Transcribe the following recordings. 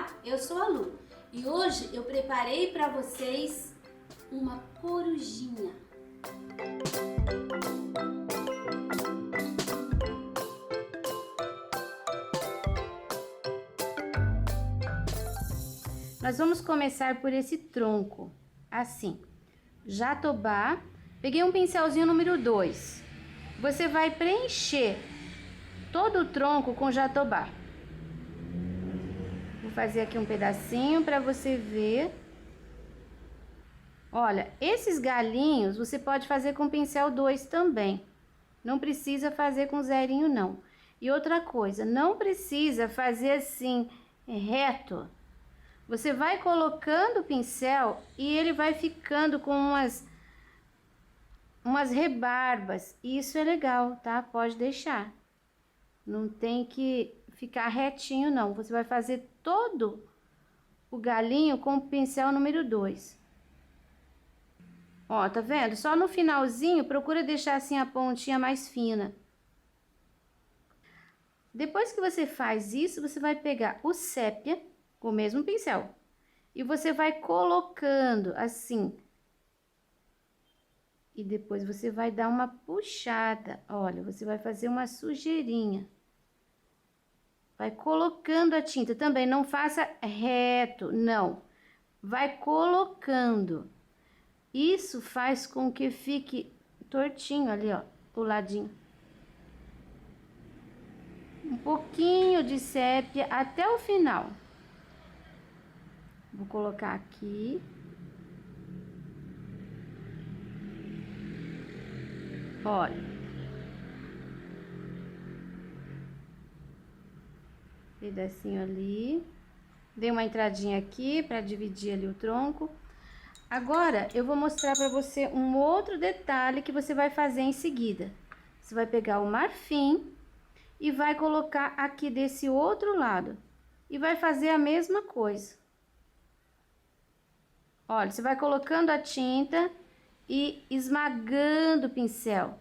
Olá, eu sou a Lu e hoje eu preparei para vocês uma corujinha. Nós vamos começar por esse tronco, assim, jatobá. Peguei um pincelzinho número 2. Você vai preencher todo o tronco com jatobá. Vou fazer aqui um pedacinho para você ver. Olha, esses galinhos você pode fazer com pincel 2 também. Não precisa fazer com zerinho, não. E outra coisa, não precisa fazer assim, reto. Você vai colocando o pincel e ele vai ficando com umas rebarbas. Isso é legal, tá? Pode deixar. Não tem que ficar retinho, não. Você vai fazer todo o galinho com o pincel número 2. Ó, tá vendo? Só no finalzinho, procura deixar assim a pontinha mais fina. Depois que você faz isso, você vai pegar o sépia com o mesmo pincel. E você vai colocando assim. E depois você vai dar uma puxada. Olha, você vai fazer uma sujeirinha. Vai colocando a tinta. Também não faça reto, não. Vai colocando. Isso faz com que fique tortinho ali, ó, o ladinho. Um pouquinho de sépia até o final. Vou colocar aqui. Olha. Pedacinho ali. Dei uma entradinha aqui para dividir ali o tronco. Agora, eu vou mostrar para você um outro detalhe que você vai fazer em seguida. Você vai pegar o marfim e vai colocar aqui desse outro lado. E vai fazer a mesma coisa. Olha, você vai colocando a tinta e esmagando o pincel.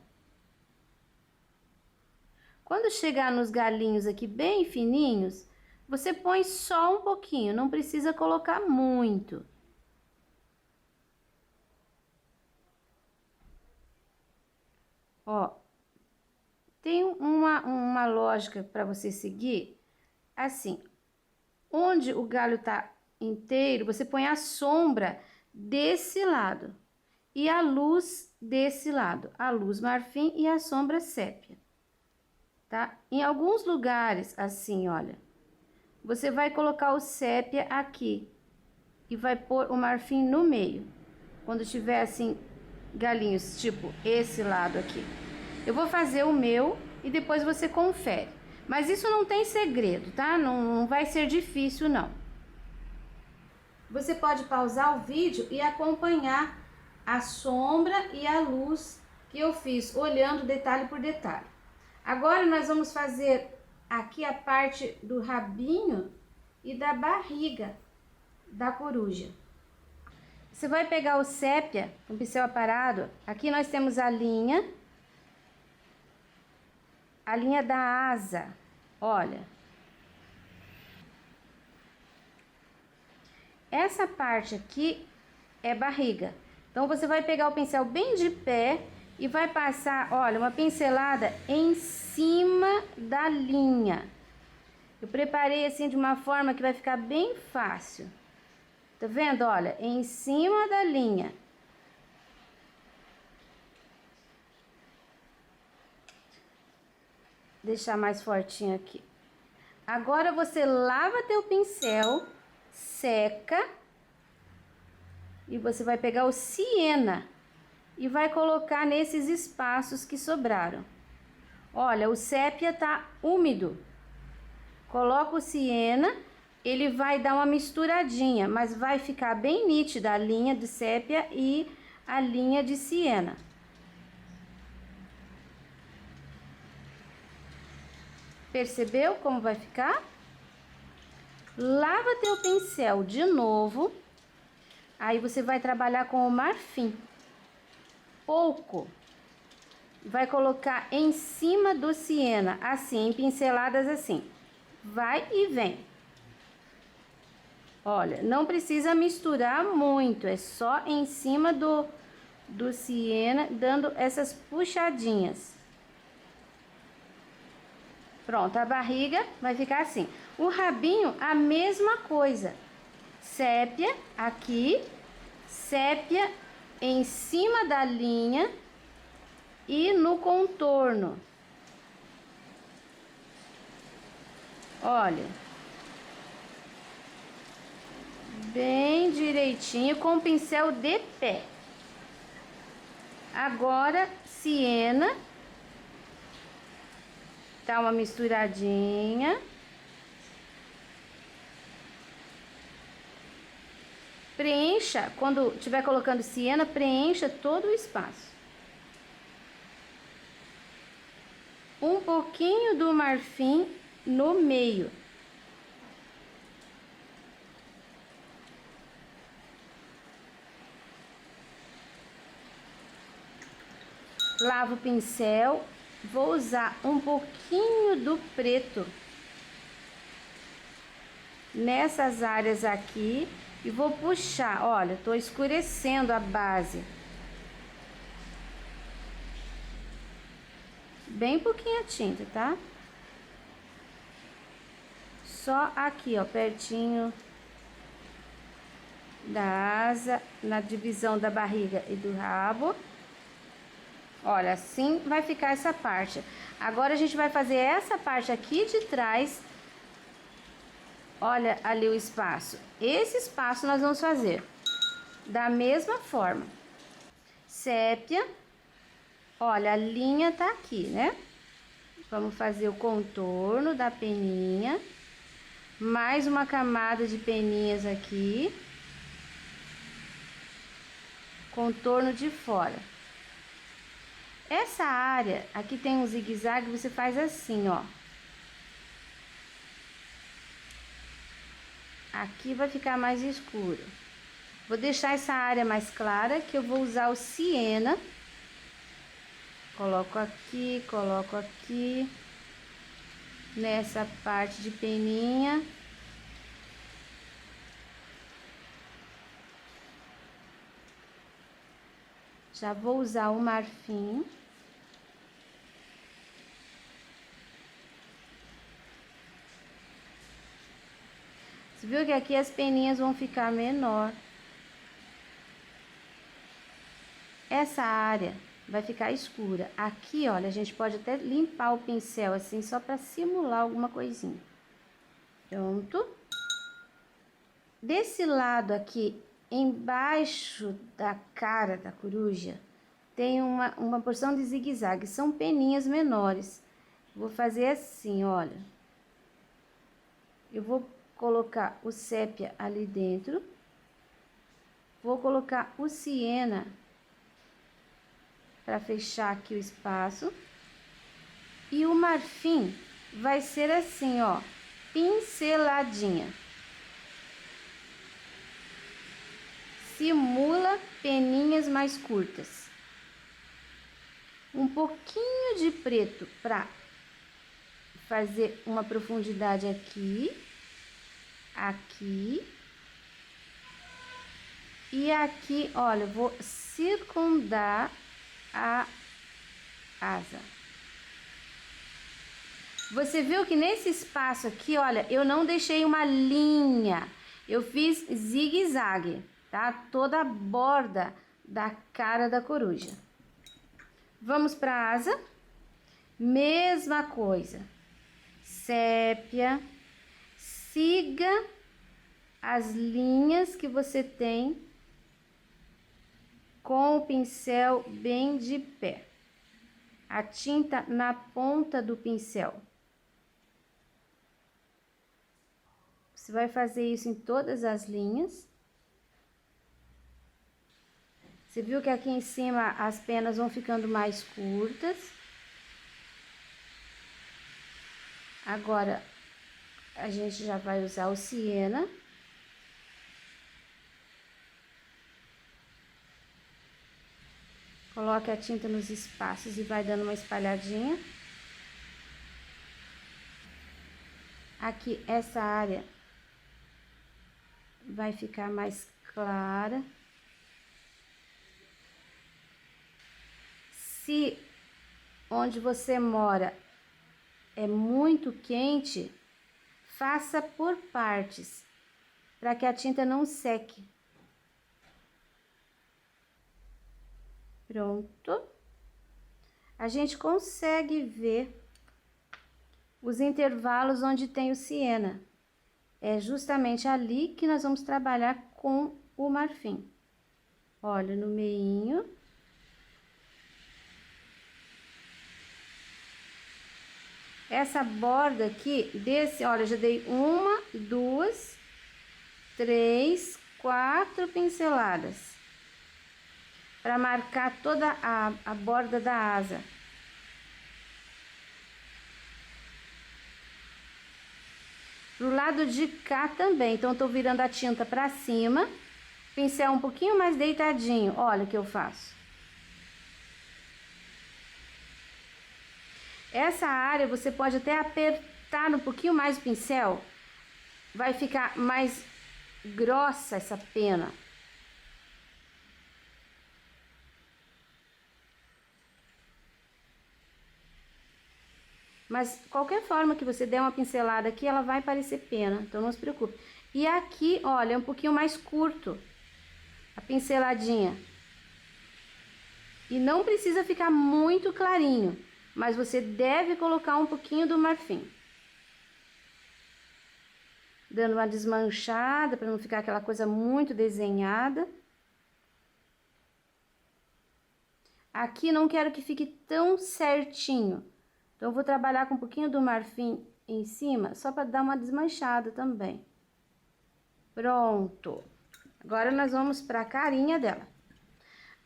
Quando chegar nos galinhos aqui bem fininhos, você põe só um pouquinho, não precisa colocar muito. Ó, tem uma lógica para você seguir, assim, onde o galho tá inteiro, você põe a sombra desse lado e a luz desse lado, a luz marfim e a sombra sépia, tá? Em alguns lugares, assim, olha, você vai colocar o sépia aqui e vai pôr o marfim no meio, quando tiver assim, galinhos, tipo esse lado aqui. Eu vou fazer o meu e depois você confere. Mas isso não tem segredo, tá? Não vai ser difícil, não. Você pode pausar o vídeo e acompanhar a sombra e a luz que eu fiz, olhando detalhe por detalhe. Agora nós vamos fazer aqui a parte do rabinho e da barriga da coruja. Você vai pegar o sépia, com pincel aparado. Aqui nós temos a linha da asa, olha. Essa parte aqui é barriga. Então, você vai pegar o pincel bem de pé e vai passar, olha, uma pincelada em cima da linha. Eu preparei assim de uma forma que vai ficar bem fácil. Tá vendo? Olha, em cima da linha. Deixar mais fortinho aqui. Agora você lava teu pincel, seca e você vai pegar o siena e vai colocar nesses espaços que sobraram. Olha, o sépia tá úmido. Coloca o siena, ele vai dar uma misturadinha, mas vai ficar bem nítida a linha de sépia e a linha de siena. Percebeu como vai ficar? Lava teu pincel de novo. Aí você vai trabalhar com o marfim. Pouco. Vai colocar em cima do siena, assim, em pinceladas assim. Vai e vem. Olha, não precisa misturar muito, é só em cima do siena, dando essas puxadinhas. Pronto, a barriga vai ficar assim. O rabinho, a mesma coisa. Sépia aqui, sépia em cima da linha e no contorno. Olha. Bem direitinho, com o pincel de pé. Agora, siena. Dá uma misturadinha. Preencha, quando estiver colocando siena, preencha todo o espaço. Um pouquinho do marfim no meio. Lavo o pincel, vou usar um pouquinho do preto nessas áreas aqui e vou puxar. Olha, tô escurecendo a base. Bem pouquinha tinta, tá? Só aqui, ó, pertinho da asa, na divisão da barriga e do rabo. Olha, assim vai ficar essa parte. Agora a gente vai fazer essa parte aqui de trás. Olha ali o espaço. Esse espaço nós vamos fazer da mesma forma. Sépia. Olha, a linha tá aqui, né? Vamos fazer o contorno da peninha. Mais uma camada de peninhas aqui. Contorno de fora. Essa área, aqui tem um zigue-zague, você faz assim, ó. Aqui vai ficar mais escuro. Vou deixar essa área mais clara, que eu vou usar o siena. Coloco aqui, nessa parte de peninha. Já vou usar o marfim. Você viu que aqui as peninhas vão ficar menor. Essa área vai ficar escura. Aqui, olha, a gente pode até limpar o pincel assim, só para simular alguma coisinha. Pronto. Desse lado aqui, embaixo da cara da coruja, tem uma porção de zigue-zague, são peninhas menores. Vou fazer assim, olha. Eu vou colocar o sépia ali dentro. Vou colocar o siena para fechar aqui o espaço. E o marfim vai ser assim, ó, pinceladinha. Simula peninhas mais curtas. Um pouquinho de preto para fazer uma profundidade aqui, aqui e aqui. Olha, eu vou circundar a asa. Você viu que nesse espaço aqui, olha, eu não deixei uma linha, eu fiz zigue-zague, tá? Toda a borda da cara da coruja. Vamos para a asa. Mesma coisa. Sépia. Siga as linhas que você tem com o pincel bem de pé. A tinta na ponta do pincel. Você vai fazer isso em todas as linhas. Você viu que aqui em cima as penas vão ficando mais curtas. Agora, a gente já vai usar o siena. Coloque a tinta nos espaços e vai dando uma espalhadinha. Aqui, essa área vai ficar mais clara. Se onde você mora é muito quente, faça por partes, para que a tinta não seque. Pronto. A gente consegue ver os intervalos onde tem o siena. É justamente ali que nós vamos trabalhar com o marfim. Olha, no meinho. Essa borda aqui, olha, já dei 1, 2, 3, 4 pinceladas. Para marcar toda a borda da asa. Pro lado de cá também, então eu tô virando a tinta para cima, pincel um pouquinho mais deitadinho, olha o que eu faço. Essa área você pode até apertar um pouquinho mais o pincel, vai ficar mais grossa essa pena. Mas qualquer forma que você der uma pincelada aqui, ela vai parecer pena, então não se preocupe. E aqui, olha, é um pouquinho mais curto a pinceladinha. E não precisa ficar muito clarinho, mas você deve colocar um pouquinho do marfim. Dando uma desmanchada, para não ficar aquela coisa muito desenhada. Aqui não quero que fique tão certinho. Então, eu vou trabalhar com um pouquinho do marfim em cima, só para dar uma desmanchada também. Pronto. Agora, nós vamos para a carinha dela.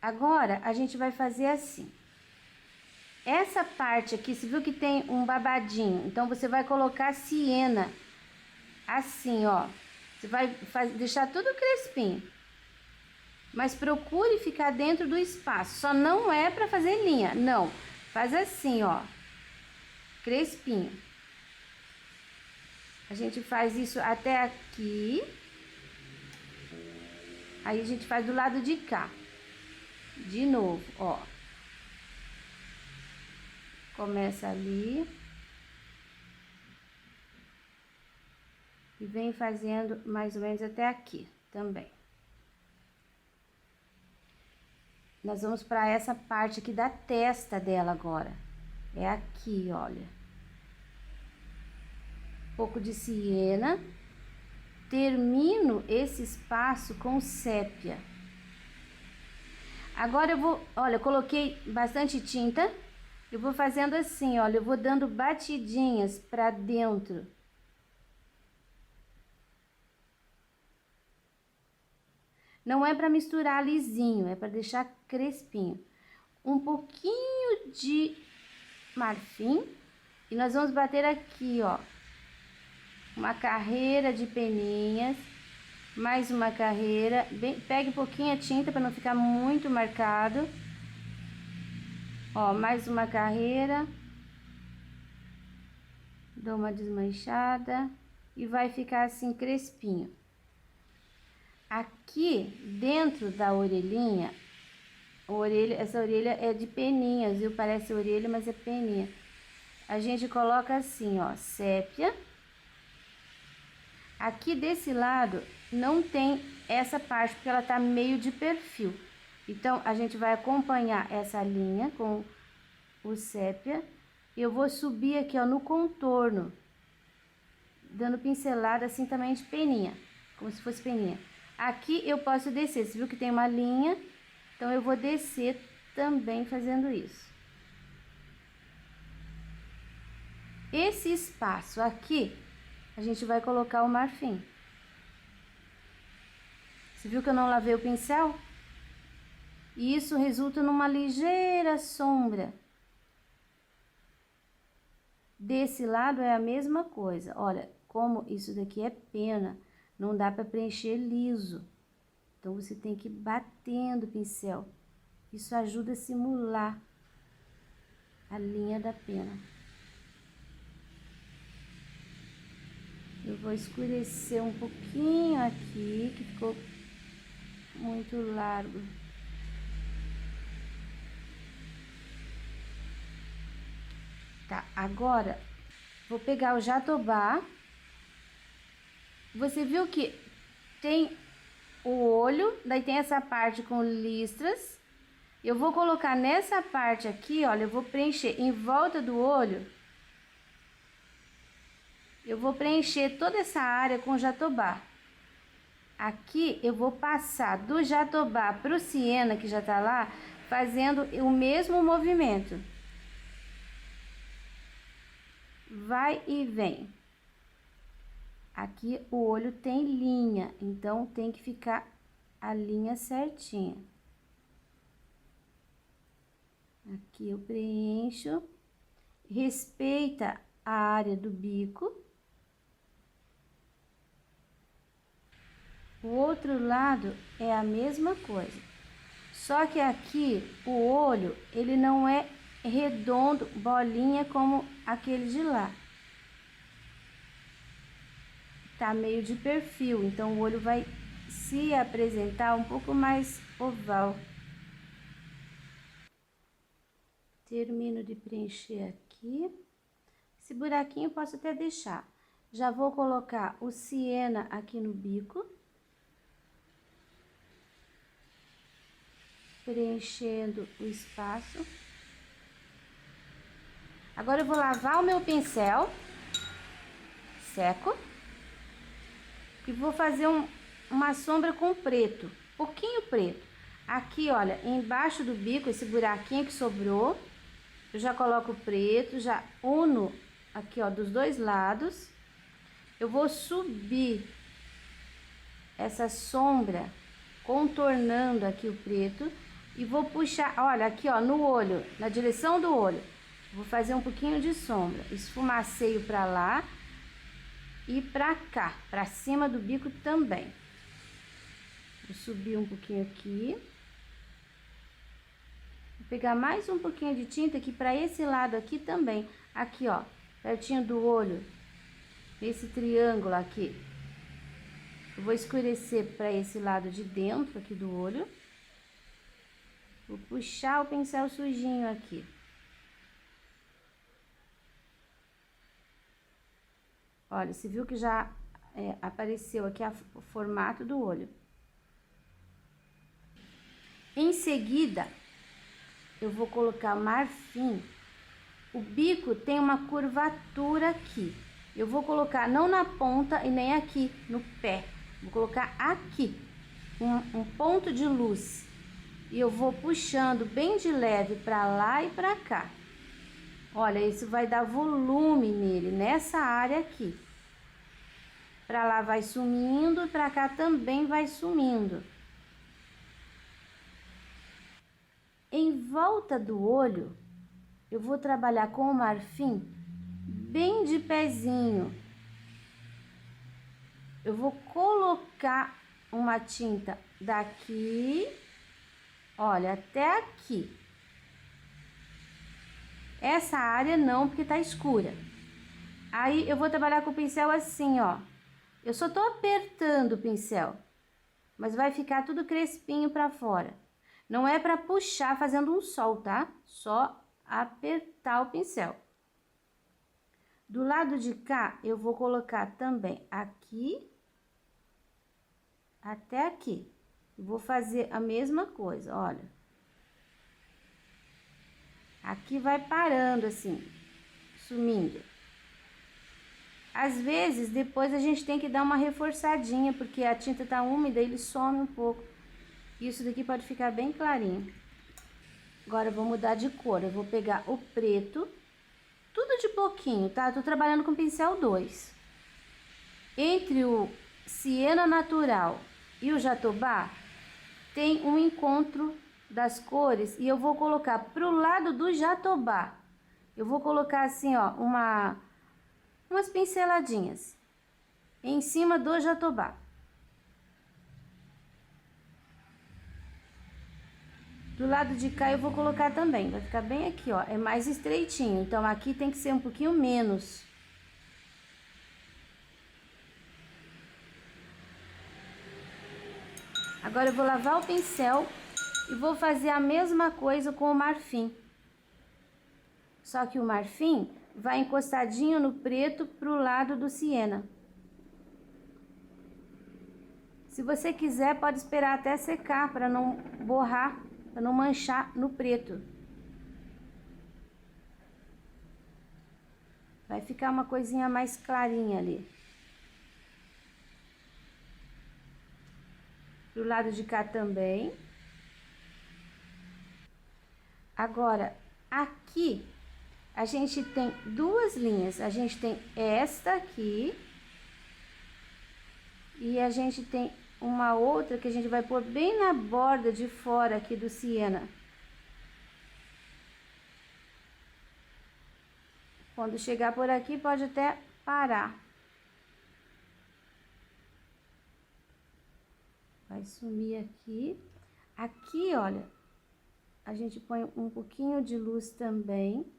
Agora, a gente vai fazer assim. Essa parte aqui, você viu que tem um babadinho? Então, você vai colocar siena. Assim, ó. Você vai deixar tudo crespinho. Mas procure ficar dentro do espaço. Só não é para fazer linha, não. Faz assim, ó. Crespinho. A gente faz isso até aqui. Aí a gente faz do lado de cá. De novo, ó. Começa ali. E vem fazendo mais ou menos até aqui também. Nós vamos para essa parte aqui da testa dela agora. É aqui, olha. Um pouco de siena. Termino esse espaço com sépia. Agora eu vou, olha, eu coloquei bastante tinta. Eu vou fazendo assim, olha, eu vou dando batidinhas para dentro. Não é para misturar lisinho, é para deixar crespinho. Um pouquinho de marfim e nós vamos bater aqui, ó, uma carreira de peninhas, mais uma carreira, pegue um pouquinho a tinta para não ficar muito marcado, ó, mais uma carreira, dou uma desmanchada e vai ficar assim crespinho. Aqui dentro da orelhinha, essa orelha é de peninhas, viu? Parece orelha, mas é peninha. A gente coloca assim, ó, sépia. Aqui desse lado não tem essa parte, porque ela tá meio de perfil. Então, a gente vai acompanhar essa linha com o sépia. E eu vou subir aqui, ó, no contorno, dando pincelada assim também de peninha, como se fosse peninha. Aqui eu posso descer, você viu que tem uma linha, então eu vou descer também fazendo isso. Esse espaço aqui, a gente vai colocar o marfim. Você viu que eu não lavei o pincel? E isso resulta numa ligeira sombra. Desse lado é a mesma coisa. Olha, como isso daqui é pena, não dá para preencher liso. Então, você tem que ir batendo o pincel. Isso ajuda a simular a linha da pena. Eu vou escurecer um pouquinho aqui, que ficou muito largo. Tá, agora vou pegar o jatobá. Você viu que tem o olho, daí tem essa parte com listras. Eu vou colocar nessa parte aqui, olha, eu vou preencher em volta do olho. Eu vou preencher toda essa área com jatobá. Aqui eu vou passar do jatobá pro siena, que já tá lá, fazendo o mesmo movimento. Vai e vem. Aqui o olho tem linha, então tem que ficar a linha certinha. Aqui eu preencho, respeita a área do bico. O outro lado é a mesma coisa, só que aqui o olho, ele não é redondo, bolinha como aquele de lá. Tá meio de perfil, então o olho vai se apresentar um pouco mais oval. Termino de preencher aqui. Esse buraquinho eu posso até deixar. Já vou colocar o siena aqui no bico. Preenchendo o espaço. Agora eu vou lavar o meu pincel. Seco. E vou fazer uma sombra com preto, pouquinho preto. Aqui, olha, embaixo do bico, esse buraquinho que sobrou, eu já coloco preto, já uno aqui, ó, dos dois lados. Eu vou subir essa sombra, contornando aqui o preto, e vou puxar, olha, aqui, ó, no olho, na direção do olho. Vou fazer um pouquinho de sombra, esfumaceio pra lá. E pra cá, pra cima do bico também. Vou subir um pouquinho aqui. Vou pegar mais um pouquinho de tinta aqui pra esse lado aqui também. Aqui, ó, pertinho do olho. Esse triângulo aqui. Eu vou escurecer pra esse lado de dentro aqui do olho. Vou puxar o pincel sujinho aqui. Olha, você viu que já apareceu aqui o formato do olho. Em seguida, eu vou colocar marfim. O bico tem uma curvatura aqui. Eu vou colocar não na ponta e nem aqui no pé. Vou colocar aqui, um ponto de luz. E eu vou puxando bem de leve pra lá e pra cá. Olha, isso vai dar volume nele, nessa área aqui. Pra lá vai sumindo, pra cá também vai sumindo. Em volta do olho, eu vou trabalhar com o marfim bem de pezinho. Eu vou colocar uma tinta daqui, olha, até aqui. Essa área não, porque tá escura. Aí, eu vou trabalhar com o pincel assim, ó. Eu só tô apertando o pincel, mas vai ficar tudo crespinho pra fora. Não é pra puxar fazendo um sol, tá? Só apertar o pincel. Do lado de cá, eu vou colocar também aqui até aqui. Vou fazer a mesma coisa, olha. Aqui vai parando assim, sumindo. Às vezes, depois a gente tem que dar uma reforçadinha, porque a tinta tá úmida, ele some um pouco. Isso daqui pode ficar bem clarinho. Agora eu vou mudar de cor, eu vou pegar o preto, tudo de pouquinho, tá? Eu tô trabalhando com pincel 2. Entre o siena natural e o jatobá, tem um encontro das cores e eu vou colocar pro lado do jatobá. Eu vou colocar assim, ó, umas pinceladinhas em cima do jatobá. Do lado de cá eu vou colocar também, vai ficar bem aqui, ó, é mais estreitinho, então aqui tem que ser um pouquinho menos. Agora eu vou lavar o pincel e vou fazer a mesma coisa com o marfim. Só que o marfim vai encostadinho no preto pro lado do siena. Se você quiser, pode esperar até secar para não borrar, para não manchar no preto. Vai ficar uma coisinha mais clarinha ali. Pro lado de cá também. Agora, aqui, a gente tem duas linhas. A gente tem esta aqui. E a gente tem uma outra que a gente vai pôr bem na borda de fora aqui do siena. Quando chegar por aqui, pode até parar. Vai sumir aqui. Aqui, olha, a gente põe um pouquinho de luz também,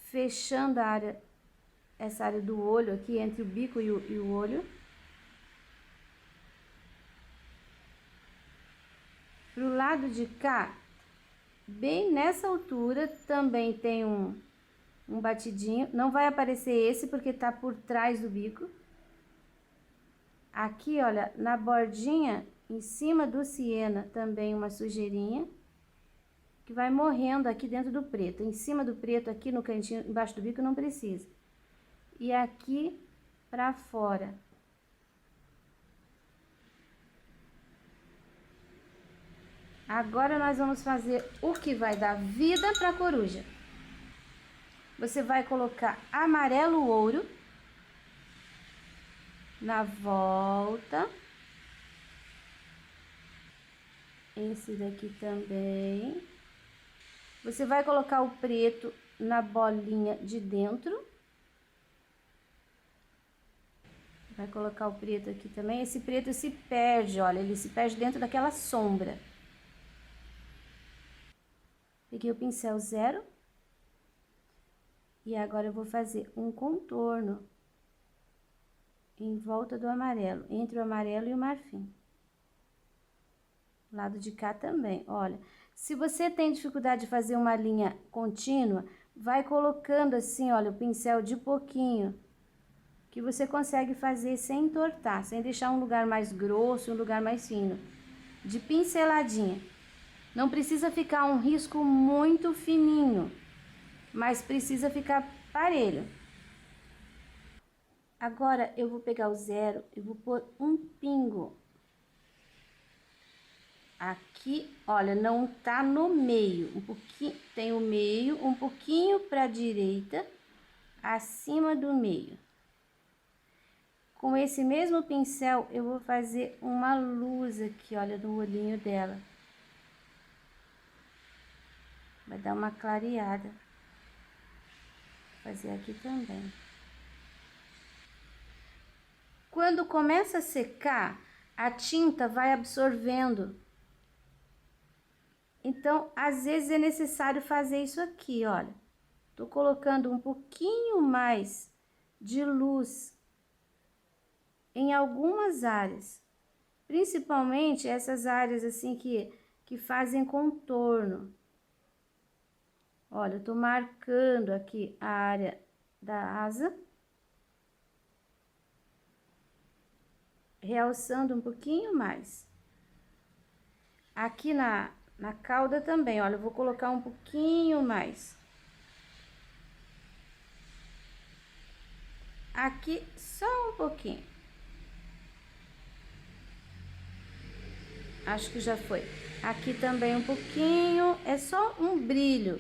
fechando a área, essa área do olho aqui, entre o bico e o olho. Pro lado de cá, bem nessa altura, também tem um batidinho. Não vai aparecer esse porque tá por trás do bico. Aqui, olha, na bordinha, em cima do siena, também uma sujeirinha, que vai morrendo aqui dentro do preto. Em cima do preto, aqui no cantinho, embaixo do bico, não precisa. E aqui pra fora. Agora nós vamos fazer o que vai dar vida para a coruja. Você vai colocar amarelo ouro na volta. Esse daqui também. Você vai colocar o preto na bolinha de dentro. Vai colocar o preto aqui também. Esse preto se perde, olha, ele se perde dentro daquela sombra. Peguei o pincel 0 e agora eu vou fazer um contorno em volta do amarelo, entre o amarelo e o marfim. Lado de cá também, olha. Se você tem dificuldade de fazer uma linha contínua, vai colocando assim, olha, o pincel de pouquinho, que você consegue fazer sem entortar, sem deixar um lugar mais grosso, um lugar mais fino, de pinceladinha. Não precisa ficar um risco muito fininho, mas precisa ficar parelho. Agora, eu vou pegar o 0 e vou pôr um pingo. Aqui, olha, não tá no meio, um pouquinho, tem o meio, um pouquinho pra direita, acima do meio. Com esse mesmo pincel, eu vou fazer uma luz aqui, olha, no olhinho dela. Vai dar uma clareada. Vou fazer aqui também. Quando começa a secar, a tinta vai absorvendo. Então, às vezes é necessário fazer isso aqui, olha. Tô colocando um pouquinho mais de luz em algumas áreas. Principalmente essas áreas assim que fazem contorno. Olha, eu tô marcando aqui a área da asa. Realçando um pouquinho mais. Aqui na cauda também, olha, eu vou colocar um pouquinho mais. Aqui só um pouquinho. Acho que já foi. Aqui também um pouquinho, é só um brilho.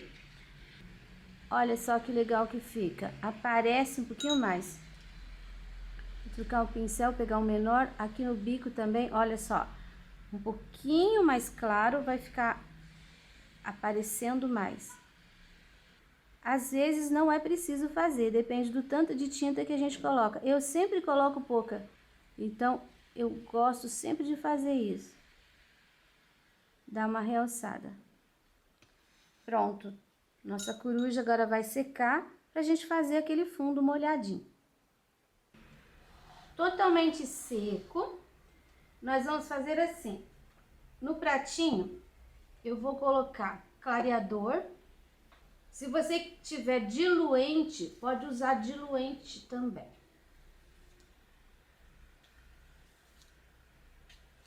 Olha só que legal que fica. Aparece um pouquinho mais. Vou trocar o pincel, pegar um menor. Aqui no bico também, olha só. Um pouquinho mais claro, vai ficar aparecendo mais. Às vezes não é preciso fazer, depende do tanto de tinta que a gente coloca. Eu sempre coloco pouca, então eu gosto sempre de fazer isso. Dá uma realçada. Pronto. Nossa coruja agora vai secar pra gente fazer aquele fundo molhadinho. Totalmente seco. nós vamos fazer assim. No pratinho, eu vou colocar clareador. Se você tiver diluente, pode usar diluente também.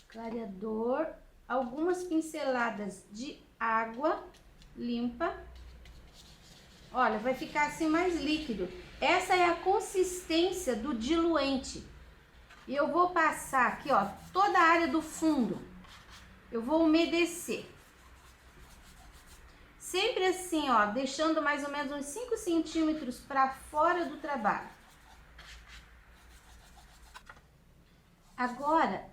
Clareador, algumas pinceladas de água limpa. Olha, vai ficar assim mais líquido. Essa é a consistência do diluente. E eu vou passar aqui, ó, toda a área do fundo. Eu vou umedecer. Sempre assim, ó, deixando mais ou menos uns 5 centímetros para fora do trabalho. Agora,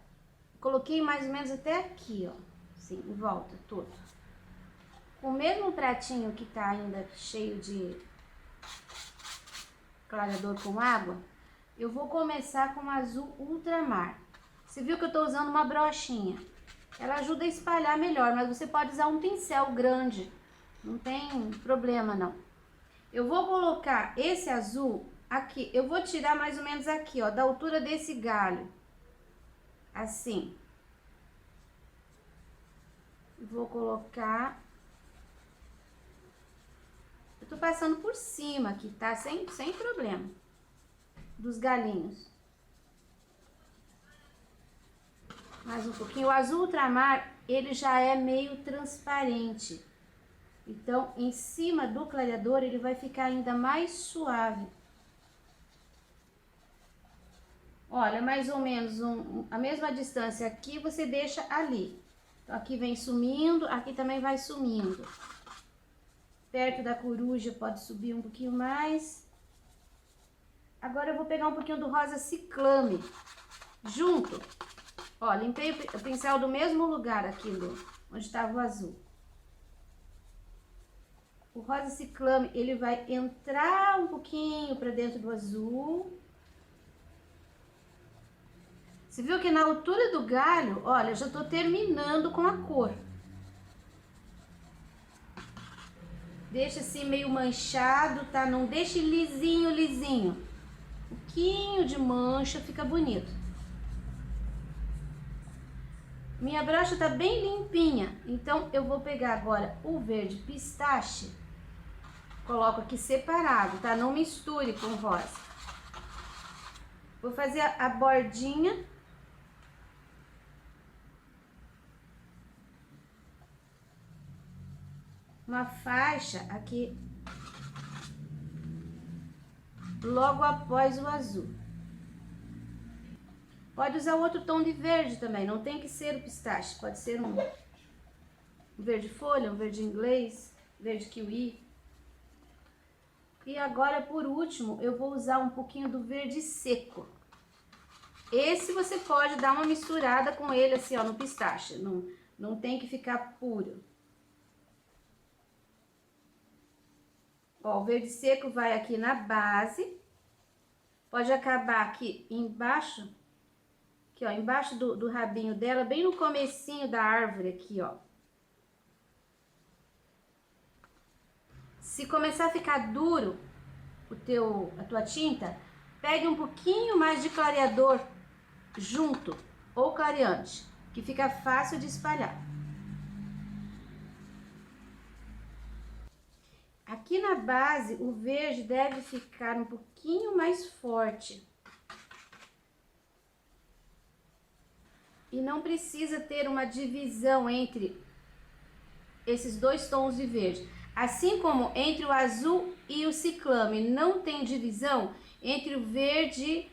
coloquei mais ou menos até aqui, ó, assim, em volta, todo. O mesmo pratinho que tá ainda cheio de clareador com água, eu vou começar com azul ultramar. Você viu que eu tô usando uma brochinha. Ela ajuda a espalhar melhor, mas você pode usar um pincel grande. Não tem problema, não. Eu vou colocar esse azul aqui. Eu vou tirar mais ou menos aqui, ó, da altura desse galho. Assim. Vou colocar... Eu tô passando por cima aqui, tá? Sem problema. Dos galinhos. Mais um pouquinho. O azul ultramar, ele já é meio transparente. Então, em cima do clareador, ele vai ficar ainda mais suave. Olha, mais ou menos a mesma distância aqui, você deixa ali. Então, aqui vem sumindo, aqui também vai sumindo. Perto da coruja pode subir um pouquinho mais. Agora eu vou pegar um pouquinho do rosa ciclame. Junto. Ó, limpei o pincel do mesmo lugar aqui, onde estava o azul. O rosa ciclame, ele vai entrar um pouquinho para dentro do azul. Você viu que na altura do galho, olha, eu já tô terminando com a cor. Deixa assim meio manchado, tá? Não deixe lisinho, lisinho. Um pouquinho de mancha, fica bonito. Minha brocha tá bem limpinha, então eu vou pegar agora o verde pistache. Coloco aqui separado, tá? Não misture com o rosa. Vou fazer a bordinha. Uma faixa aqui. Logo após o azul. Pode usar outro tom de verde também, não tem que ser o pistache. Pode ser um verde folha, um verde inglês, verde kiwi. E agora, por último, eu vou usar um pouquinho do verde seco. Esse você pode dar uma misturada com ele assim, ó, no pistache. Não tem que ficar puro. Ó, o verde seco vai aqui na base. Pode acabar aqui embaixo. Aqui, ó, embaixo do rabinho dela, bem no comecinho da árvore aqui, ó. Se começar a ficar duro a tua tinta, pegue um pouquinho mais de clareador junto, ou clareante, que fica fácil de espalhar. Aqui na base, o verde deve ficar um pouquinho mais forte. E não precisa ter uma divisão entre esses dois tons de verde. Assim como entre o azul e o ciclame não tem divisão, entre o verde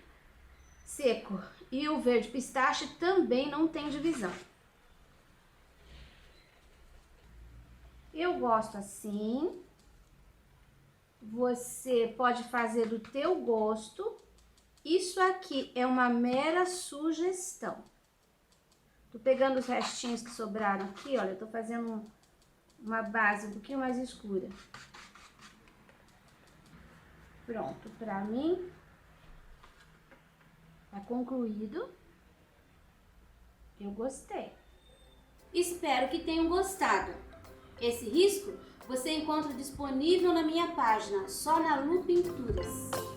seco e o verde pistache também não tem divisão. Eu gosto assim. Você pode fazer do teu gosto. Isso aqui é uma mera sugestão. Tô pegando os restinhos que sobraram aqui, olha, eu tô fazendo uma base um pouquinho mais escura. Pronto, pra mim tá concluído. Eu gostei. Espero que tenham gostado. Esse risco você encontra disponível na minha página, só na Lu Pinturas.